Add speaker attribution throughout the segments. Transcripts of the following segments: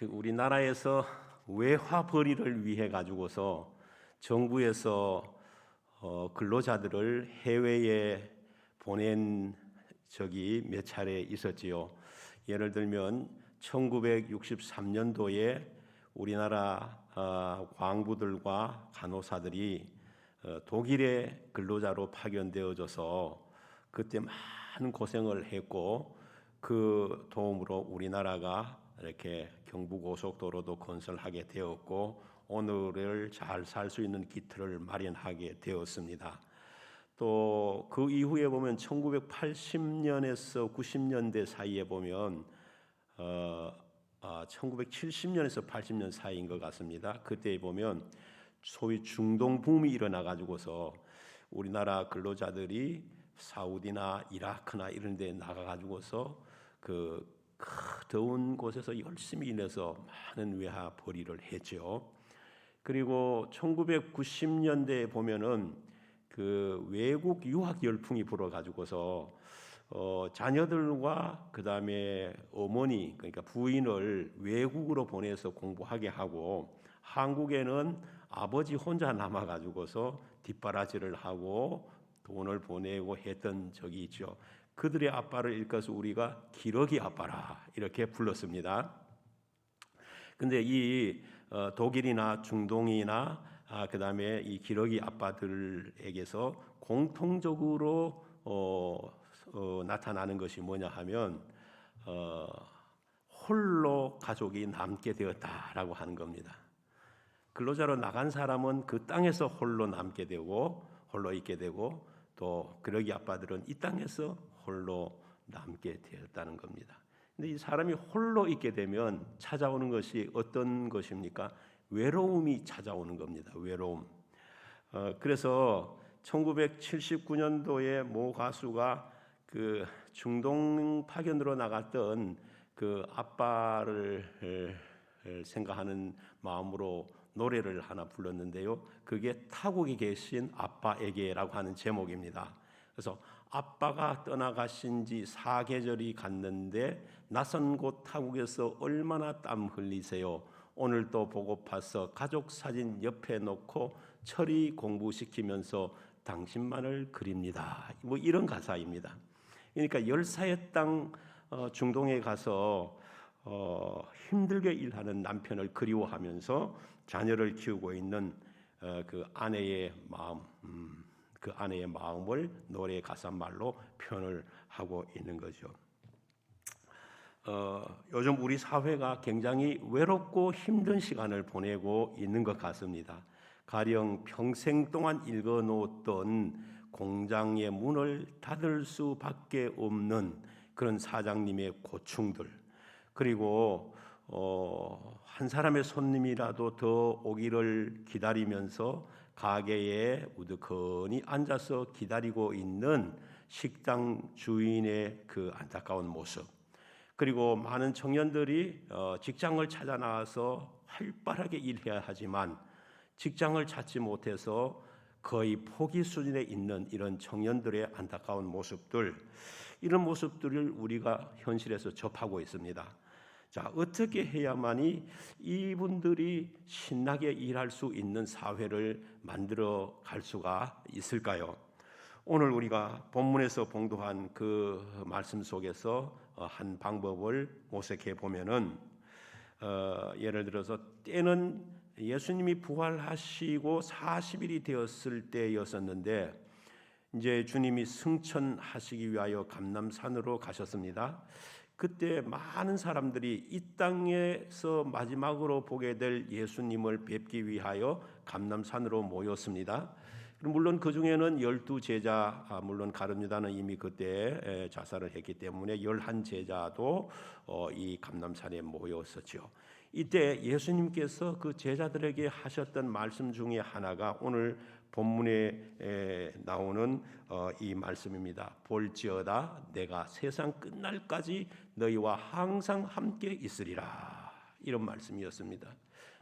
Speaker 1: 우리나라에서 외화벌이를 위해 가지고서 정부에서 근로자들을 해외에 보낸 적이 몇 차례 있었지요. 예를 들면 1963년도에 우리나라 광부들과 간호사들이 독일에 근로자로 파견되어져서 그때 많은 고생을 했고, 그 도움으로 우리나라가 이렇게 경부고속도로도 건설하게 되었고 오늘을 잘 살 수 있는 기틀을 마련하게 되었습니다. 또 그 이후에 보면 1980년에서 90년대 사이에 보면 1970년에서 80년 사이인 것 같습니다. 그때 보면 소위 중동 붐이 일어나 가지고서 우리나라 근로자들이 사우디나 이라크나 이런 데 나가 가지고서 그 더운 곳에서 열심히 일해서 많은 외화벌이를 했죠. 그리고 1990년대에 보면은 그 외국 유학 열풍이 불어 가지고서 자녀들과 그 다음에 어머니, 그러니까 부인을 외국으로 보내서 공부하게 하고 한국에는 아버지 혼자 남아 가지고서 뒷바라지를 하고 돈을 보내고 했던 적이 있죠. 그들의 아빠를 일컬어서 우리가 기러기 아빠라 이렇게 불렀습니다. 근데 이 독일이나 중동이나 그 다음에 이 기러기 아빠들에게서 공통적으로 나타나는 것이 뭐냐 하면 홀로 가족이 남게 되었다라고 하는 겁니다. 근로자로 나간 사람은 그 땅에서 홀로 남게 되고 홀로 있게 되고, 또 기러기 아빠들은 이 땅에서 홀로 남게 되었다는 겁니다. 근데 이 사람이 홀로 있게 되면 찾아오는 것이 어떤 것입니까? 외로움이 찾아오는 겁니다. 외로움. 그래서 1979년도에 모 가수가 그 중동 파견으로 나갔던 그 아빠를 생각하는 마음으로 노래를 하나 불렀는데요. 그게 타국에 계신 아빠에게라고 하는 제목입니다. 그래서 아빠가 떠나가신 지 4계절이 갔는데 낯선 곳 타국에서 얼마나 땀 흘리세요. 오늘도 보고파서 가족 사진 옆에 놓고 철이 공부시키면서 당신만을 그립니다. 뭐 이런 가사입니다. 그러니까 열사의 땅 중동에 가서 힘들게 일하는 남편을 그리워하면서 자녀를 키우고 있는 그 아내의 마음, 그 아내의 마음을 노래 가사 말로 표현을 하고 있는 거죠. 요즘 우리 사회가 굉장히 외롭고 힘든 시간을 보내고 있는 것 같습니다. 가령 평생 동안 읽어놓았던 공장의 문을 닫을 수밖에 없는 그런 사장님의 고충들, 그리고 한 사람의 손님이라도 더 오기를 기다리면서 가게에 우두커니 앉아서 기다리고 있는 식당 주인의 그 안타까운 모습, 그리고 많은 청년들이 직장을 찾아 나와서 활발하게 일해야 하지만 직장을 찾지 못해서 거의 포기 수준에 있는 이런 청년들의 안타까운 모습들, 이런 모습들을 우리가 현실에서 접하고 있습니다. 자, 어떻게 해야만이 이분들이 신나게 일할 수 있는 사회를 만들어 갈 수가 있을까요? 오늘 우리가 본문에서 봉독한 그 말씀 속에서 한 방법을 모색해 보면은 예를 들어서 때는 예수님이 부활하시고 40일이 되었을 때였었는데 이제 주님이 승천하시기 위하여 감람산으로 가셨습니다. 그때 많은 사람들이 이 땅에서 마지막으로 보게 될 예수님을 뵙기 위하여 감람산으로 모였습니다. 물론 그 중에는 12제자, 물론 가룟 유다는 이미 그때 자살을 했기 때문에 11제자도 이 감람산에 모였었죠. 이때 예수님께서 그 제자들에게 하셨던 말씀 중에 하나가 오늘 본문에 나오는 이 말씀입니다. 볼지어다 내가 세상 끝날까지 너희와 항상 함께 있으리라, 이런 말씀이었습니다.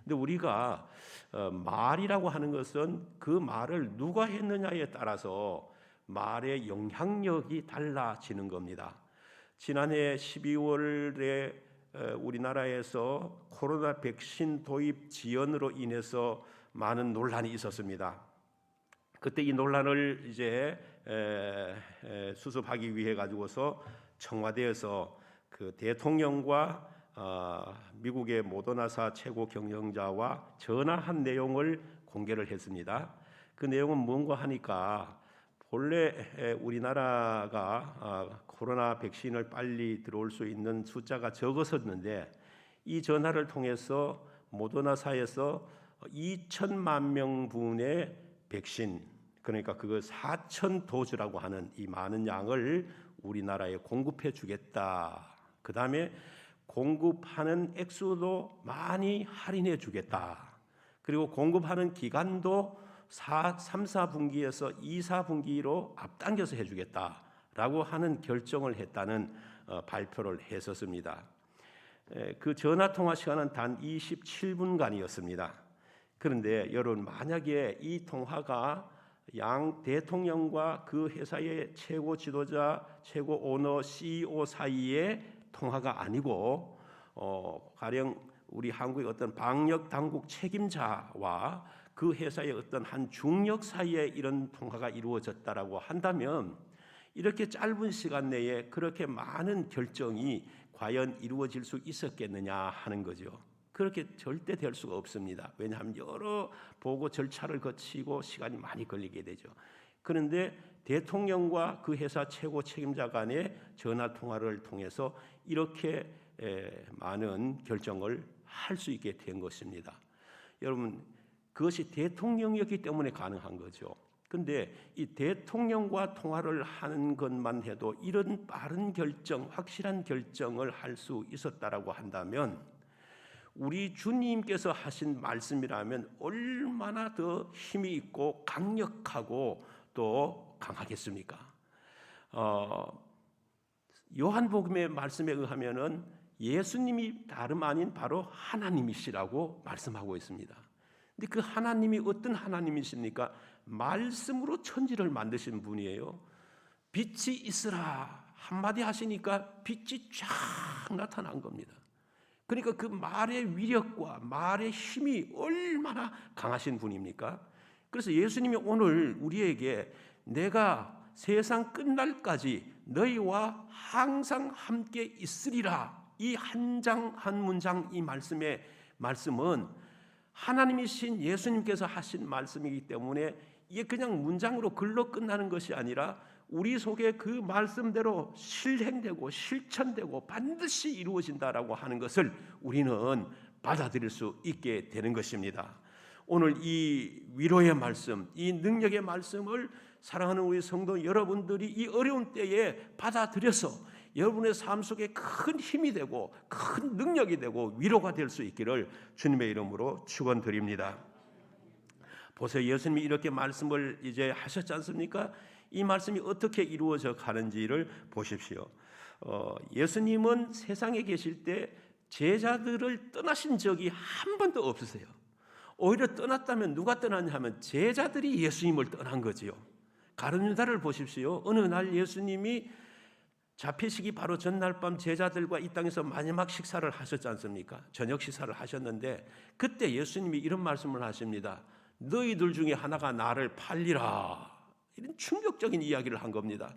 Speaker 1: 근데 우리가 말이라고 하는 것은 그 말을 누가 했느냐에 따라서 말의 영향력이 달라지는 겁니다. 지난해 12월에 우리나라에서 코로나 백신 도입 지연으로 인해서 많은 논란이 있었습니다. 그때 이 논란을 이제 수습하기 위해 가지고서 청와대에서 그 대통령과 미국의 모더나사 최고 경영자와 전화한 내용을 공개를 했습니다. 그 내용은 뭔가 하니까 본래 우리나라가 코로나 백신을 빨리 들어올 수 있는 숫자가 적었었는데 이 전화를 통해서 모더나사에서 2천만 명분의 백신, 그러니까 그거 4천 도즈라고 하는 이 많은 양을 우리나라에 공급해 주겠다. 그 다음에 공급하는 액수도 많이 할인해 주겠다. 그리고 공급하는 기간도 3, 4분기에서 2, 4분기로 앞당겨서 해주겠다라고 하는 결정을 했다는 발표를 했었습니다. 그 전화통화 시간은 단 27분간이었습니다. 그런데 여러분, 만약에 이 통화가 양 대통령과 그 회사의 최고 지도자, 최고 오너, CEO 사이의 통화가 아니고 가령 우리 한국의 어떤 방역 당국 책임자와 그 회사의 어떤 한 중력 사이에 이런 통화가 이루어졌다라고 한다면 이렇게 짧은 시간 내에 그렇게 많은 결정이 과연 이루어질 수 있었겠느냐 하는 거죠. 그렇게 절대 될 수가 없습니다. 왜냐하면 여러 보고 절차를 거치고 시간이 많이 걸리게 되죠. 그런데 대통령과 그 회사 최고 책임자 간의 전화 통화를 통해서 이렇게 많은 결정을 할 수 있게 된 것입니다. 여러분, 그것이 대통령이었기 때문에 가능한 거죠. 그런데 이 대통령과 통화를 하는 것만 해도 이런 빠른 결정, 확실한 결정을 할 수 있었다라고 한다면 우리 주님께서 하신 말씀이라면 얼마나 더 힘이 있고 강력하고 또 강하겠습니까? 요한복음의 말씀에 의하면은 예수님이 다름 아닌 바로 하나님이시라고 말씀하고 있습니다. 근데 그 하나님이 어떤 하나님이십니까? 말씀으로 천지를 만드신 분이에요. 빛이 있으라 한마디 하시니까 빛이 쫙 나타난 겁니다. 그러니까 그 말의 위력과 말의 힘이 얼마나 강하신 분입니까? 그래서 예수님이 오늘 우리에게 내가 세상 끝날까지 너희와 항상 함께 있으리라, 이 한 장 한 문장, 이 말씀은 하나님이신 예수님께서 하신 말씀이기 때문에 이게 그냥 문장으로 글로 끝나는 것이 아니라 우리 속에 그 말씀대로 실행되고 실천되고 반드시 이루어진다라고 하는 것을 우리는 받아들일 수 있게 되는 것입니다. 오늘 이 위로의 말씀, 이 능력의 말씀을 사랑하는 우리 성도 여러분들이 이 어려운 때에 받아들여서 여러분의 삶 속에 큰 힘이 되고 큰 능력이 되고 위로가 될 수 있기를 주님의 이름으로 축원드립니다. 보세요, 예수님이 이렇게 말씀을 이제 하셨지 않습니까? 이 말씀이 어떻게 이루어져 가는지를 보십시오. 예수님은 세상에 계실 때 제자들을 떠나신 적이 한 번도 없으세요. 오히려 떠났다면 누가 떠났냐 하면 제자들이 예수님을 떠난 거지요. 가룟 유다를 보십시오. 어느 날 예수님이 잡히시기 바로 전날 밤 제자들과 이 땅에서 마지막 식사를 하셨지 않습니까? 저녁 식사를 하셨는데 그때 예수님이 이런 말씀을 하십니다. 너희들 중에 하나가 나를 팔리라. 이런 충격적인 이야기를 한 겁니다.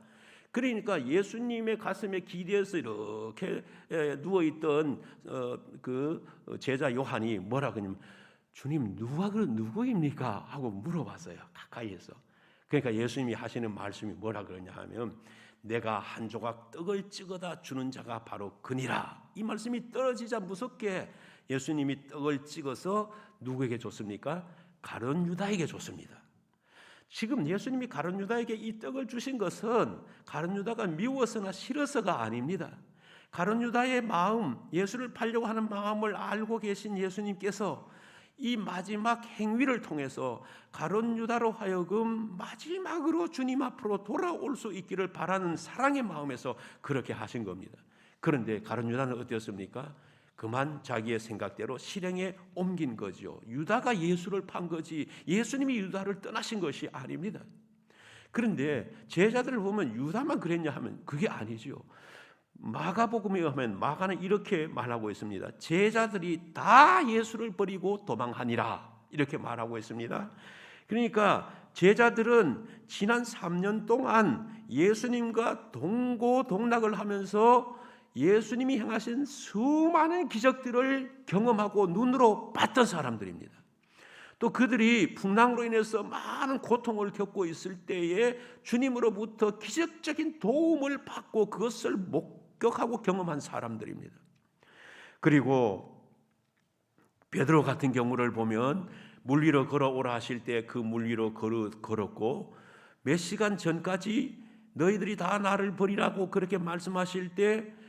Speaker 1: 그러니까 예수님의 가슴에 기대어서 이렇게 누워있던 그 제자 요한이 뭐라 그러냐면 주님 누구입니까? 하고 물어봤어요. 가까이에서. 그러니까 예수님이 하시는 말씀이 뭐라 그러냐 하면 내가 한 조각 떡을 찍어다 주는 자가 바로 그니라. 이 말씀이 떨어지자 무섭게 예수님이 떡을 찍어서 누구에게 줬습니까? 가룟 유다에게 줬습니다. 지금 예수님이 가룟 유다에게 이 떡을 주신 것은 가룟 유다가 미워서나 싫어서가 아닙니다. 가룟 유다의 마음, 예수를 팔려고 하는 마음을 알고 계신 예수님께서 이 마지막 행위를 통해서 가룟 유다로 하여금 마지막으로 주님 앞으로 돌아올 수 있기를 바라는 사랑의 마음에서 그렇게 하신 겁니다. 그런데 가룟 유다는 어땠습니까? 그만 자기의 생각대로 실행에 옮긴 거죠. 유다가 예수를 판 거지 예수님이 유다를 떠나신 것이 아닙니다. 그런데 제자들을 보면 유다만 그랬냐 하면 그게 아니죠. 마가복음에 의하면 마가는 이렇게 말하고 있습니다. 제자들이 다 예수를 버리고 도망하니라 이렇게 말하고 있습니다. 그러니까 제자들은 지난 3년 동안 예수님과 동고동락을 하면서 예수님이 행하신 수많은 기적들을 경험하고 눈으로 봤던 사람들입니다. 또 그들이 풍랑으로 인해서 많은 고통을 겪고 있을 때에 주님으로부터 기적적인 도움을 받고 그것을 목격하고 경험한 사람들입니다. 그리고 베드로 같은 경우를 보면 물 위로 걸어오라 하실 때 그 물 위로 걸었고, 몇 시간 전까지 너희들이 다 나를 버리라고 그렇게 말씀하실 때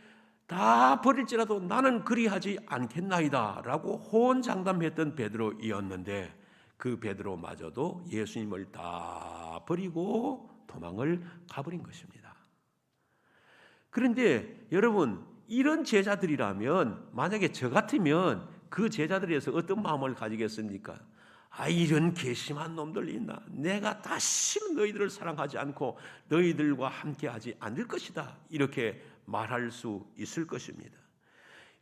Speaker 1: 다 버릴지라도 나는 그리하지 않겠나이다 라고 호언장담했던 베드로이었는데, 그 베드로마저도 예수님을 다 버리고 도망을 가버린 것입니다. 그런데 여러분, 이런 제자들이라면 만약에 저 같으면 그 제자들에서 어떤 마음을 가지겠습니까? 이런 괘씸한 놈들 있나? 내가 다시는 너희들을 사랑하지 않고 너희들과 함께하지 않을 것이다, 이렇게 말할 수 있을 것입니다.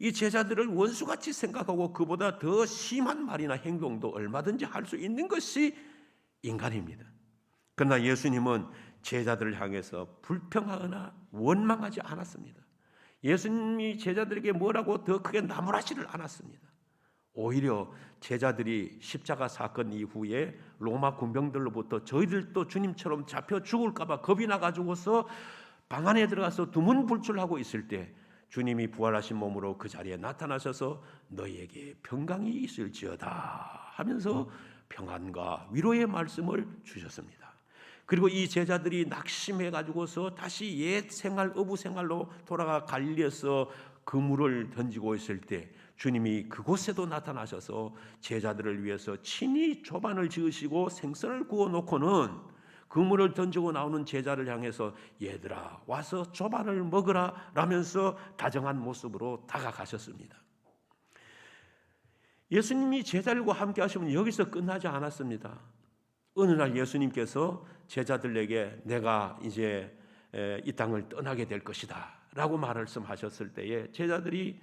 Speaker 1: 이 제자들을 원수같이 생각하고 그보다 더 심한 말이나 행동도 얼마든지 할 수 있는 것이 인간입니다. 그러나 예수님은 제자들을 향해서 불평하거나 원망하지 않았습니다. 예수님이 제자들에게 뭐라고 더 크게 나무라지를 않았습니다. 오히려 제자들이 십자가 사건 이후에 로마 군병들로부터 저희들도 주님처럼 잡혀 죽을까 봐 겁이 나가지고서 방 안에 들어가서 두문불출하고 있을 때 주님이 부활하신 몸으로 그 자리에 나타나셔서 너희에게 평강이 있을지어다 하면서 평안과 위로의 말씀을 주셨습니다. 그리고 이 제자들이 낙심해가지고서 다시 옛 생활, 어부 생활로 돌아가 갈리에서 그물을 던지고 있을 때 주님이 그곳에도 나타나셔서 제자들을 위해서 친히 조반을 지으시고 생선을 구워놓고는 그물을 던지고 나오는 제자를 향해서 얘들아 와서 조반을 먹으라 라면서 다정한 모습으로 다가가셨습니다. 예수님이 제자들과 함께 하시면 여기서 끝나지 않았습니다. 어느 날 예수님께서 제자들에게 내가 이제 이 땅을 떠나게 될 것이다 라고 말씀하셨을 때에 제자들이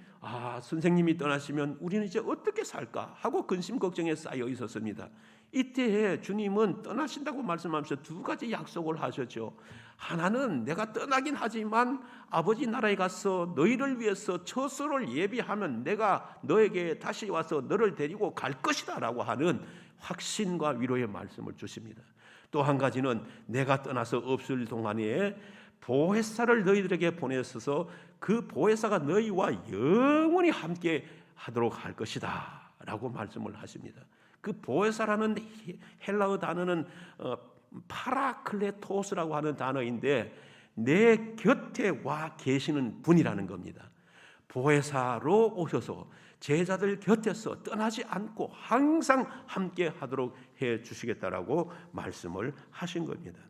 Speaker 1: 선생님이 떠나시면 우리는 이제 어떻게 살까 하고 근심 걱정에 쌓여 있었습니다. 이때에 주님은 떠나신다고 말씀하면서 두 가지 약속을 하셨죠. 하나는 내가 떠나긴 하지만 아버지 나라에 가서 너희를 위해서 처소를 예비하면 내가 너에게 다시 와서 너를 데리고 갈 것이다 라고 하는 확신과 위로의 말씀을 주십니다. 또 한 가지는 내가 떠나서 없을 동안에 보혜사를 너희들에게 보내셔서 그 보혜사가 너희와 영원히 함께 하도록 할 것이다 라고 말씀을 하십니다. 그 보혜사라는 헬라어 단어는 파라클레토스라고 하는 단어인데 내 곁에 와 계시는 분이라는 겁니다. 보혜사로 오셔서 제자들 곁에서 떠나지 않고 항상 함께 하도록 해 주시겠다라고 말씀을 하신 겁니다.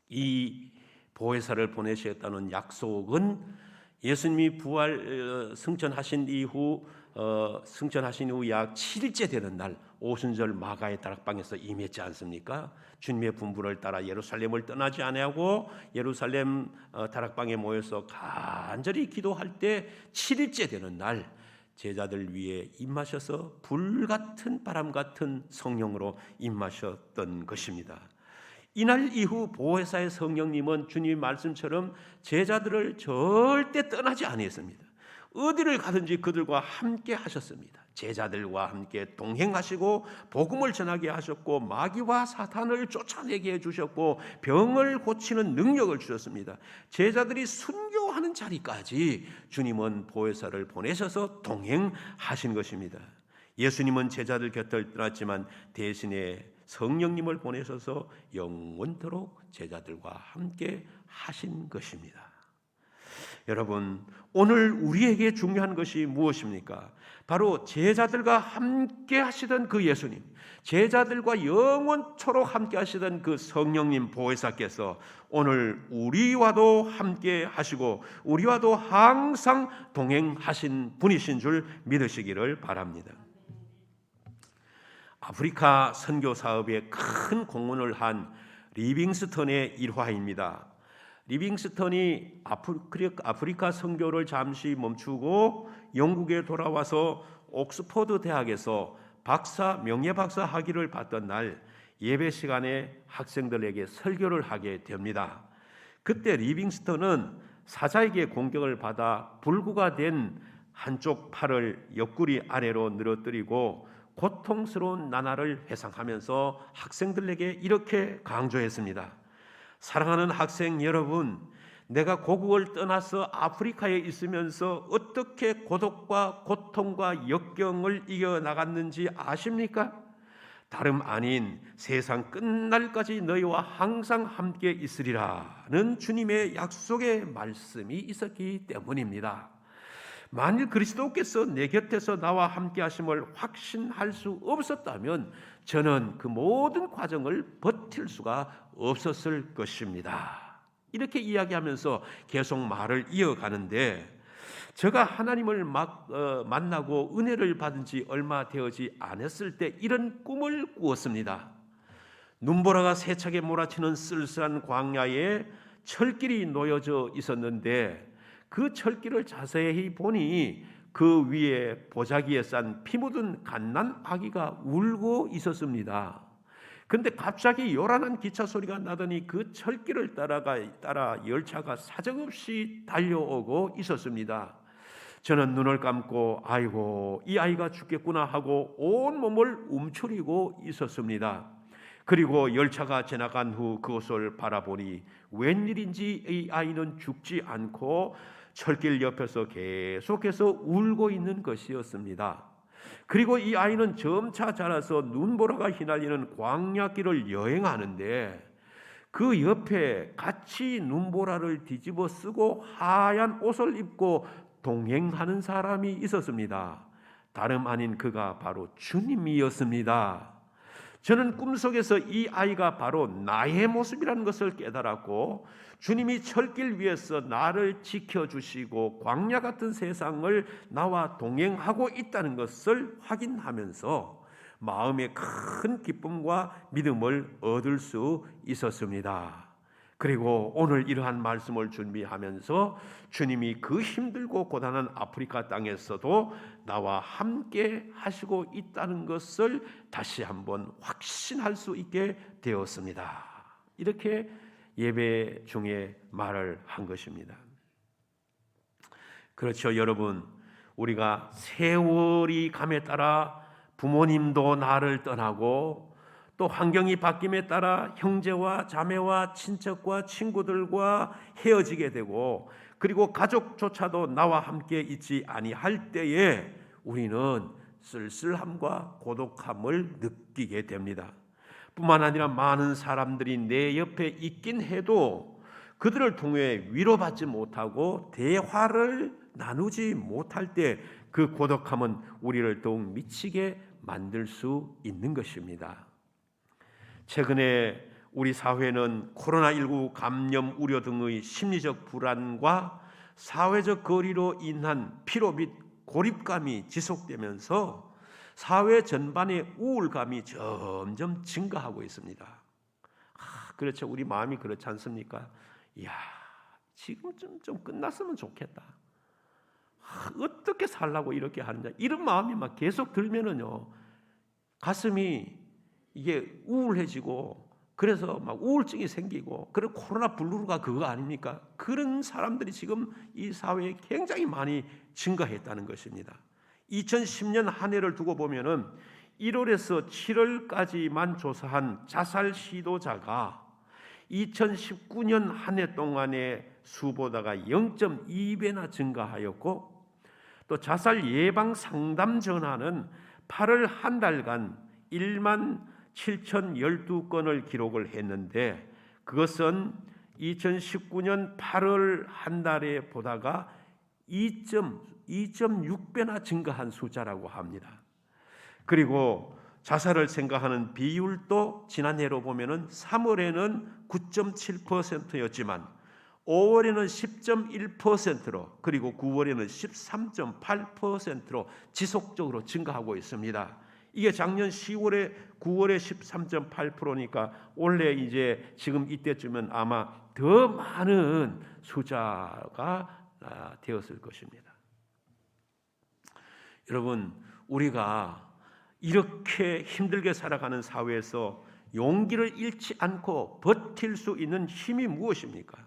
Speaker 1: 이 보혜사를 보내시겠다는 약속은 예수님이 부활 승천하신 이후 약 7일째 되는 날 오순절 마가의 다락방에서 임했지 않습니까? 주님의 분부를 따라 예루살렘을 떠나지 아니하고 예루살렘 다락방에 모여서 간절히 기도할 때 7일째 되는 날 제자들 위에 임하셔서 불같은 바람 같은 성령으로 임하셨던 것입니다. 이날 이후 보혜사의 성령님은 주님의 말씀처럼 제자들을 절대 떠나지 아니했습니다. 어디를 가든지 그들과 함께 하셨습니다. 제자들과 함께 동행하시고 복음을 전하게 하셨고 마귀와 사탄을 쫓아내게 해주셨고 병을 고치는 능력을 주셨습니다. 제자들이 순교하는 자리까지 주님은 보혜사를 보내셔서 동행하신 것입니다. 예수님은 제자들 곁을 떠났지만 대신에 성령님을 보내셔서 영원토록 제자들과 함께 하신 것입니다. 여러분, 오늘 우리에게 중요한 것이 무엇입니까? 바로 제자들과 함께 하시던 그 예수님, 제자들과 영원토록 함께 하시던 그 성령님 보혜사께서 오늘 우리와도 함께 하시고 우리와도 항상 동행하신 분이신 줄 믿으시기를 바랍니다. 아프리카 선교 사업에 큰 공헌을 한 리빙스턴의 일화입니다. 리빙스턴이 아프리카 선교를 잠시 멈추고 영국에 돌아와서 옥스퍼드 대학에서 명예 박사 학위를 받던 날 예배 시간에 학생들에게 설교를 하게 됩니다. 그때 리빙스턴은 사자에게 공격을 받아 불구가 된 한쪽 팔을 옆구리 아래로 늘어뜨리고 고통스러운 나날을 회상하면서 학생들에게 이렇게 강조했습니다. 사랑하는 학생 여러분, 내가 고국을 떠나서 아프리카에 있으면서 어떻게 고독과 고통과 역경을 이겨나갔는지 아십니까? 다름 아닌 세상 끝날까지 너희와 항상 함께 있으리라는 주님의 약속의 말씀이 있었기 때문입니다. 만일 그리스도께서 내 곁에서 나와 함께 하심을 확신할 수 없었다면 저는 그 모든 과정을 버틸 수가 없었을 것입니다. 이렇게 이야기하면서 계속 말을 이어가는데, 제가 하나님을 만나고 은혜를 받은 지 얼마 되어지 않았을 때 이런 꿈을 꾸었습니다. 눈보라가 세차게 몰아치는 쓸쓸한 광야에 철길이 놓여져 있었는데 그 철길을 자세히 보니 그 위에 보자기에 싼 피 묻은 갓난 아기가 울고 있었습니다. 근데 갑자기 요란한 기차 소리가 나더니 그 철길을 따라 열차가 사정없이 달려오고 있었습니다. 저는 눈을 감고 아이고 이 아이가 죽겠구나 하고 온 몸을 움츠리고 있었습니다. 그리고 열차가 지나간 후 그것을 바라보니 웬일인지 이 아이는 죽지 않고 철길 옆에서 계속해서 울고 있는 것이었습니다. 그리고 이 아이는 점차 자라서 눈보라가 휘날리는 광야길을 여행하는데 그 옆에 같이 눈보라를 뒤집어 쓰고 하얀 옷을 입고 동행하는 사람이 있었습니다. 다름 아닌 그가 바로 주님이었습니다. 저는 꿈속에서 이 아이가 바로 나의 모습이라는 것을 깨달았고 주님이 철길 위에서 나를 지켜주시고 광야 같은 세상을 나와 동행하고 있다는 것을 확인하면서 마음에 큰 기쁨과 믿음을 얻을 수 있었습니다. 그리고 오늘 이러한 말씀을 준비하면서 주님이 그 힘들고 고단한 아프리카 땅에서도 나와 함께 하시고 있다는 것을 다시 한번 확신할 수 있게 되었습니다. 이렇게 예배 중에 말을 한 것입니다. 그렇죠, 여러분. 우리가 세월이 감에 따라 부모님도 나를 떠나고 또 환경이 바뀜에 따라 형제와 자매와 친척과 친구들과 헤어지게 되고 그리고 가족조차도 나와 함께 있지 아니할 때에 우리는 쓸쓸함과 고독함을 느끼게 됩니다. 뿐만 아니라 많은 사람들이 내 옆에 있긴 해도 그들을 통해 위로받지 못하고 대화를 나누지 못할 때 그 고독함은 우리를 더욱 미치게 만들 수 있는 것입니다. 최근에 우리 사회는 코로나19 감염 우려 등의 심리적 불안과 사회적 거리로 인한 피로 및 고립감이 지속되면서 사회 전반의 우울감이 점점 증가하고 있습니다. 그렇죠. 우리 마음이 그렇지 않습니까? 이야, 지금쯤 좀 끝났으면 좋겠다. 어떻게 살라고 이렇게 하느냐, 이런 마음이 막 계속 들면은요, 가슴이 이게 우울해지고 그래서 막 우울증이 생기고, 그리고 코로나 블루가 그거 아닙니까? 그런 사람들이 지금 이 사회에 굉장히 많이 증가했다는 것입니다. 2010년 한 해를 두고 보면은 1월에서 7월까지만 조사한 자살 시도자가 2019년 한 해 동안의 수보다가 0.2배나 증가하였고, 또 자살 예방 상담 전화는 8월 한 달간 1만 7,012건을 기록을 했는데 그것은 2019년 8월 한 달에 보다가 2.6배나 증가한 숫자라고 합니다. 그리고 자살을 생각하는 비율도 지난해로 보면은 3월에는 9.7%였지만 5월에는 10.1%로 그리고 9월에는 13.8%로 지속적으로 증가하고 있습니다. 이게 작년 10월에 9월에 13.8%니까 올해 이제 지금 이때쯤은 아마 더 많은 숫자가 되었을 것입니다. 여러분, 우리가 이렇게 힘들게 살아가는 사회에서 용기를 잃지 않고 버틸 수 있는 힘이 무엇입니까?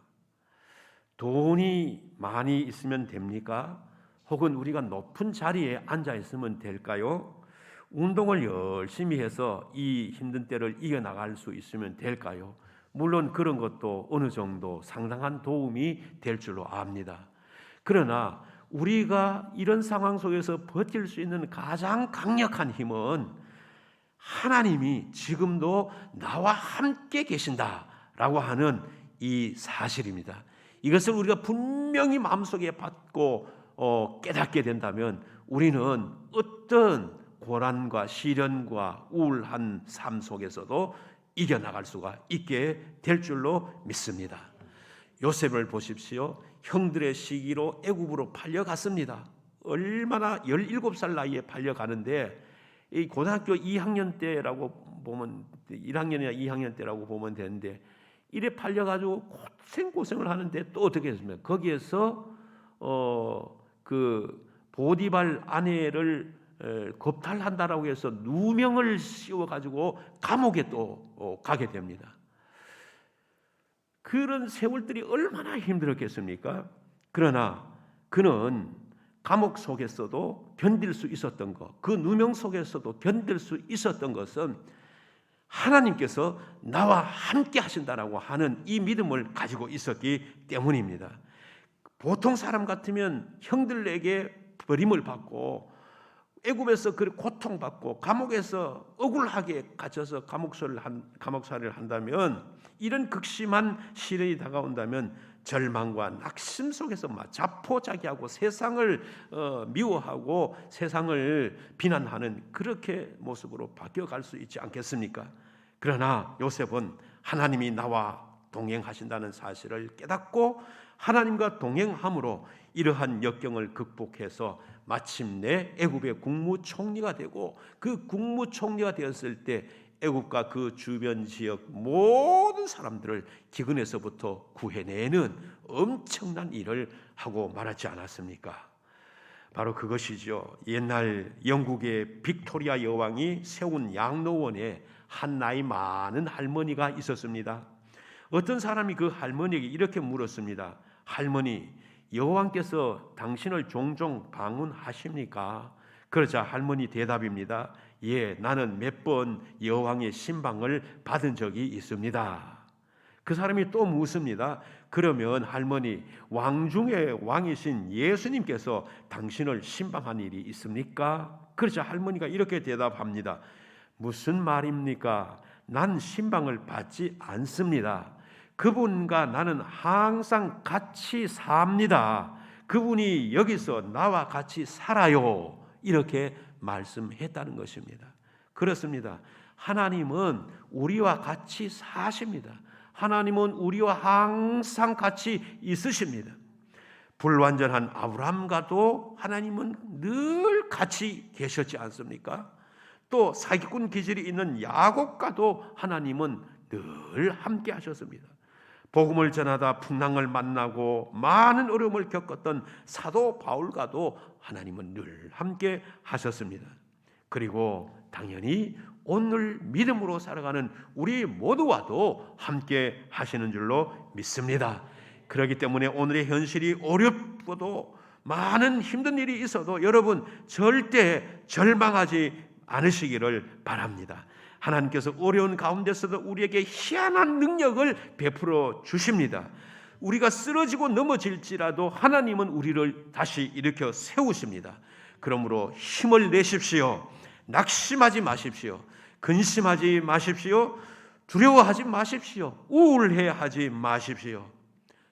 Speaker 1: 돈이 많이 있으면 됩니까? 혹은 우리가 높은 자리에 앉아 있으면 될까요? 운동을 열심히 해서 이 힘든 때를 이겨나갈 수 있으면 될까요? 물론 그런 것도 어느 정도 상당한 도움이 될 줄로 압니다. 그러나 우리가 이런 상황 속에서 버틸 수 있는 가장 강력한 힘은 하나님이 지금도 나와 함께 계신다라고 하는 이 사실입니다. 이것을 우리가 분명히 마음속에 받고 깨닫게 된다면 우리는 어떤 고난과 시련과 우울한 삶 속에서도 이겨나갈 수가 있게 될 줄로 믿습니다. 요셉을 보십시오. 형들의 시기로 애굽으로 팔려갔습니다. 얼마나 17살 나이에 팔려가는데 이 고등학교 2학년 때라고 보면 1학년이나 2학년 때라고 보면 되는데 이래 팔려가지고 고생을 하는데 또 어떻게 했습니까? 거기에서 그 보디발 아내를 겁탈한다라고 해서 누명을 씌워가지고 감옥에 또 가게 됩니다. 그런 세월들이 얼마나 힘들었겠습니까? 그러나 그는 감옥 속에서도 견딜 수 있었던 것, 그 누명 속에서도 견딜 수 있었던 것은 하나님께서 나와 함께 하신다라고 하는 이 믿음을 가지고 있었기 때문입니다. 보통 사람 같으면 형들에게 버림을 받고 애굽에서 그 고통받고 감옥에서 억울하게 갇혀서 감옥살이를 한다면, 이런 극심한 시련이 다가온다면 절망과 낙심 속에서 자포자기하고 세상을 미워하고 세상을 비난하는 그렇게 모습으로 바뀌어갈 수 있지 않겠습니까? 그러나 요셉은 하나님이 나와 동행하신다는 사실을 깨닫고 하나님과 동행함으로 이러한 역경을 극복해서 마침내 애굽의 국무총리가 되고, 그 국무총리가 되었을 때 애굽과 그 주변 지역 모든 사람들을 기근에서부터 구해내는 엄청난 일을 하고 말았지 않았습니까? 바로 그것이죠. 옛날 영국의 빅토리아 여왕이 세운 양로원에 한 나이 많은 할머니가 있었습니다. 어떤 사람이 그 할머니에게 이렇게 물었습니다. 할머니, 여호와께서 당신을 종종 방문하십니까? 그러자 할머니 대답입니다. 예, 나는 몇 번 여호와의 신방을 받은 적이 있습니다. 그 사람이 또 묻습니다. 그러면 할머니, 왕 중에 왕이신 예수님께서 당신을 신방한 일이 있습니까? 그러자 할머니가 이렇게 대답합니다. 무슨 말입니까? 난 신방을 받지 않습니다. 그분과 나는 항상 같이 삽니다. 그분이 여기서 나와 같이 살아요. 이렇게 말씀했다는 것입니다. 그렇습니다. 하나님은 우리와 같이 사십니다. 하나님은 우리와 항상 같이 있으십니다. 불완전한 아브라함과도 하나님은 늘 같이 계셨지 않습니까? 또 사기꾼 기질이 있는 야곱과도 하나님은 늘 함께 하셨습니다. 복음을 전하다 풍랑을 만나고 많은 어려움을 겪었던 사도 바울과도 하나님은 늘 함께 하셨습니다. 그리고 당연히 오늘 믿음으로 살아가는 우리 모두와도 함께 하시는 줄로 믿습니다. 그렇기 때문에 오늘의 현실이 어렵고도 많은 힘든 일이 있어도 여러분 절대 절망하지 않으시기를 바랍니다. 하나님께서 어려운 가운데서도 우리에게 희한한 능력을 베풀어 주십니다. 우리가 쓰러지고 넘어질지라도 하나님은 우리를 다시 일으켜 세우십니다. 그러므로 힘을 내십시오. 낙심하지 마십시오. 근심하지 마십시오. 두려워하지 마십시오. 우울해하지 마십시오.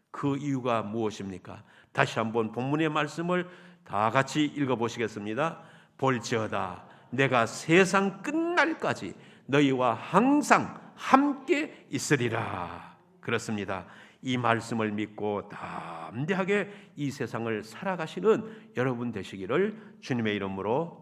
Speaker 1: 그 이유가 무엇입니까? 다시 한번 본문의 말씀을 다 같이 읽어보시겠습니다. 볼지어다 내가 세상 끝날까지 너희와 항상 함께 있으리라. 그렇습니다. 이 말씀을 믿고 담대하게 이 세상을 살아가시는 여러분 되시기를 주님의 이름으로